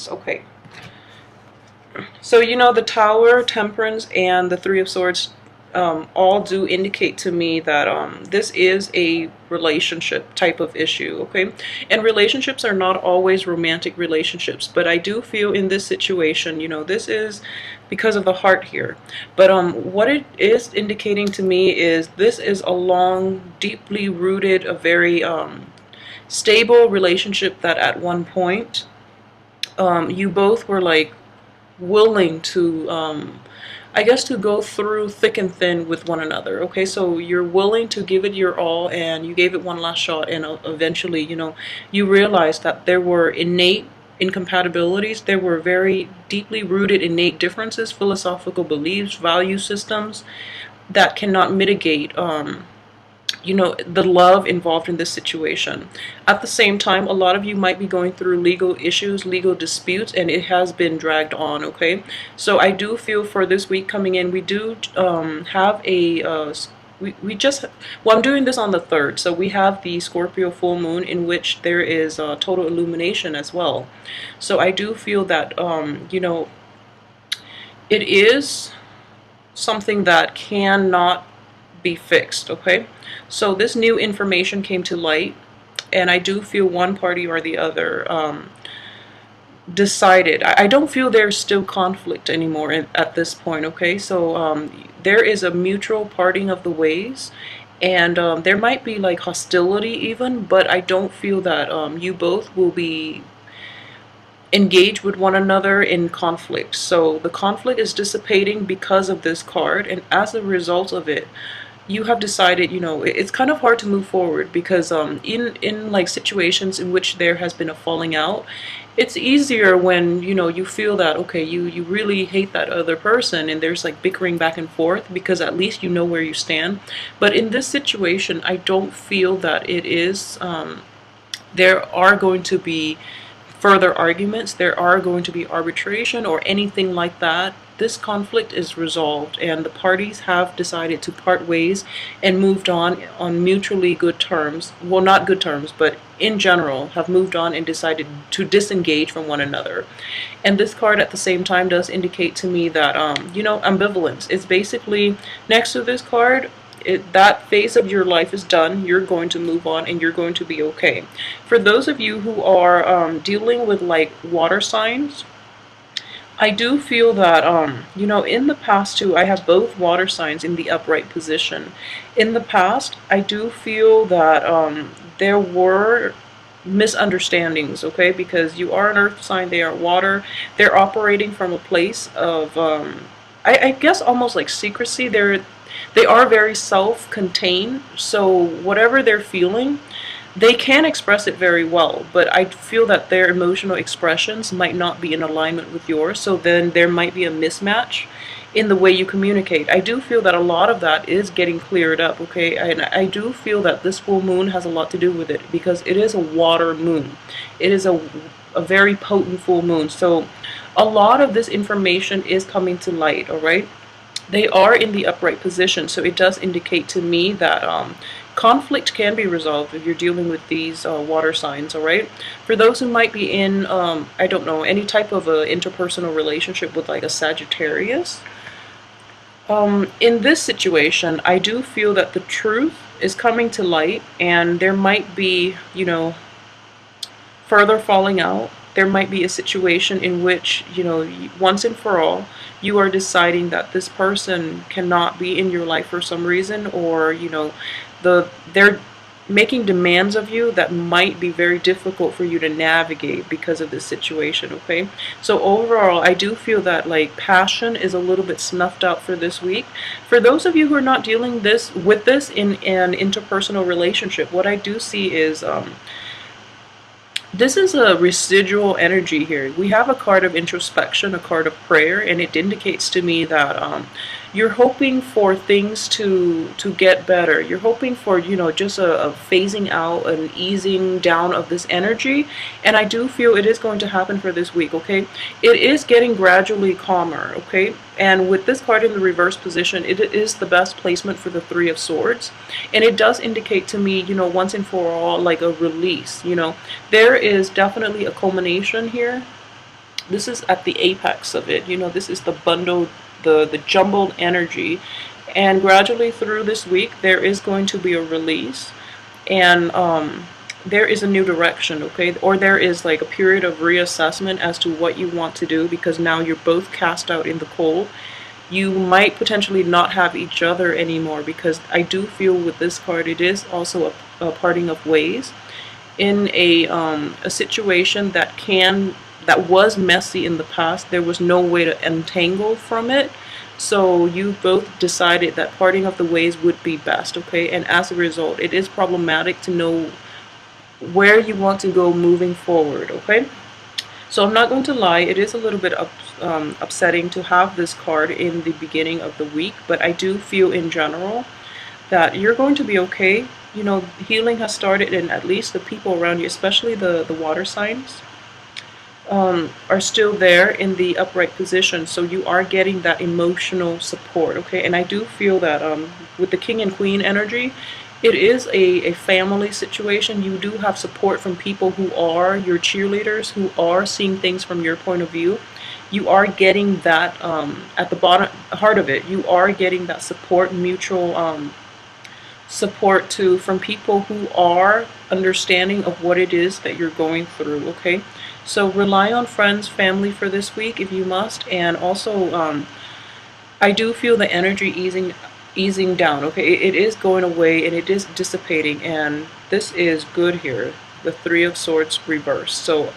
Taurus. Okay. So, you know, the Tower, Temperance, and the Three of Swords all do indicate to me that this is a relationship type of issue, okay? And relationships are not always romantic relationships, but I do feel in this situation, you know, this is because of the heart here. But what it is indicating to me is this is a long, deeply rooted, a very stable relationship that at one point you both were like willing to I guess to go through thick and thin with one another. Okay, so you're willing to give it your all, and you gave it one last shot, and eventually, you know, you realized that there were innate incompatibilities, there were very deeply rooted innate differences, philosophical beliefs, value systems that cannot mitigate you know, the love involved in this situation. At the same time, a lot of you might be going through legal issues, legal disputes, and it has been dragged on, okay? So I do feel for this week coming in, we do have a we just, well, I'm doing this on the 3rd, so we have the Scorpio full moon in which there is total illumination as well. So I do feel that you know, it is something that cannot be fixed, okay? So this new information came to light, and I do feel one party or the other decided. I don't feel there's still conflict anymore at this point, okay? So there is a mutual parting of the ways, and there might be like hostility even, but I don't feel that you both will be engaged with one another in conflict. So the conflict is dissipating because of this card, and as a result of it, you have decided, you know, it's kind of hard to move forward because in like situations in which there has been a falling out, it's easier when, you know, you feel that, okay, you really hate that other person, and there's like bickering back and forth because at least you know where you stand. But in this situation, I don't feel that it is there are going to be further arguments, there are going to be arbitration or anything like that. This conflict is resolved, and the parties have decided to part ways and moved on mutually good terms. Well, not good terms, but in general have moved on and decided to disengage from one another. And this card at the same time does indicate to me that you know, ambivalence. It's basically next to this card, that phase of your life is done. You're going to move on, and you're going to be okay. For those of you who are dealing with like water signs, I do feel that, you know, in the past too, I have both water signs in the upright position. In the past, I do feel that there were misunderstandings, okay, because you are an earth sign, they are water. They're operating from a place of, I guess almost like secrecy. They are very self-contained, so whatever they're feeling, they can express it very well, but I feel that their emotional expressions might not be in alignment with yours, so then there might be a mismatch in the way you communicate. I do feel that a lot of that is getting cleared up, okay? And I do feel that this full moon has a lot to do with it because it is a water moon. It is a very potent full moon, so a lot of this information is coming to light, all right? They are in the upright position, so it does indicate to me that conflict can be resolved if you're dealing with these water signs, all right? For those who might be in, I don't know, any type of a interpersonal relationship with like a Sagittarius, in this situation, I do feel that the truth is coming to light, and there might be, you know, further falling out. There might be a situation in which, you know, once and for all, you are deciding that this person cannot be in your life for some reason, or, you know, they're making demands of you that might be very difficult for you to navigate because of this situation, okay? So overall, I do feel that like passion is a little bit snuffed out for this week. For those of you who are not dealing with this in an interpersonal relationship, what I do see is this is a residual energy here. We have a card of introspection, a card of prayer, and it indicates to me that you're hoping for things to get better. You're hoping for, you know, just a phasing out, an easing down of this energy, and I do feel it is going to happen for this week, okay? It is getting gradually calmer, okay? And with this card in the reverse position, it is the best placement for the Three of Swords, and it does indicate to me, you know, once and for all, like a release, you know. There is definitely a culmination here. This is at the apex of it. You know, this is the bundled, the jumbled energy. And gradually through this week, there is going to be a release. And there is a new direction, okay? Or there is like a period of reassessment as to what you want to do, because now you're both cast out in the cold. You might potentially not have each other anymore, because I do feel with this card it is also a parting of ways in a situation that was messy in the past. There was no way to untangle from it, so you both decided that parting of the ways would be best, okay? And as a result, it is problematic to know where you want to go moving forward, okay? So I'm not going to lie, it is a little bit upsetting to have this card in the beginning of the week, but I do feel in general that you're going to be okay. You know, healing has started, and at least the people around you, especially the water signs, are still there in the upright position. So you are getting that emotional support, okay? And I do feel that with the King and Queen energy, it is a family situation. You do have support from people who are your cheerleaders, who are seeing things from your point of view. You are getting that at the bottom heart of it. You are getting that support, mutual support too, from people who are understanding of what it is that you're going through, okay? So rely on friends, family for this week if you must. And also I do feel the energy easing down, okay? It is going away and it is dissipating, and this is good here, the Three of Swords reversed. So